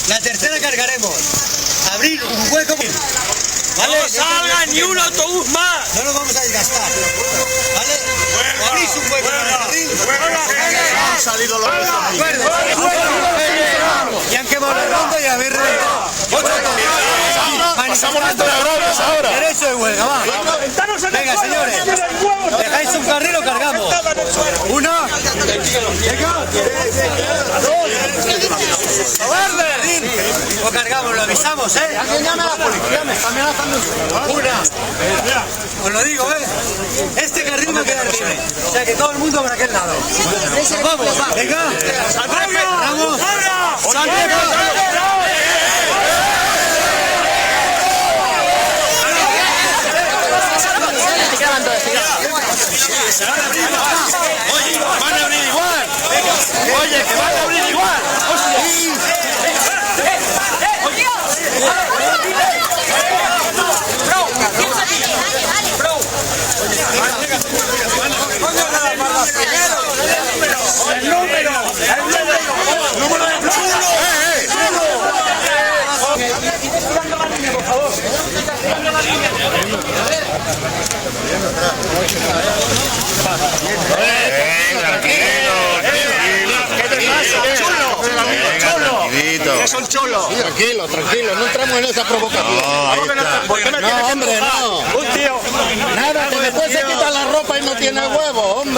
La tercera cargaremos. Abrir un hueco. ¿Vale? ¡No salga ni un autobús más! No nos vamos a desgastar. ¿Vale? Abrís un hueco en el carril. Han salido los dos. Y han quemado el rondo y habéis reventado. Pasamos entre agrones ahora. Derecho de huelga, va. Venga, señores. ¿Dejáis un carril o cargamos? Una. O cargamos, lo avisamos, ¿eh? Alguien llame a la policía, me está amenazando. Una. Os lo digo, ¿eh? Este carril va a quedar libre. O sea que todo el mundo por aquel lado. Vamos, va. Venga. Vamos. Oye, van a abrir igual. Oye, que van a abrir igual. Son cholos. Tranquilo, tranquilo, no entramos en esa provocación. No, hombre, no. Un tío. Nada, que después se quita la ropa y no tiene huevo, hombre.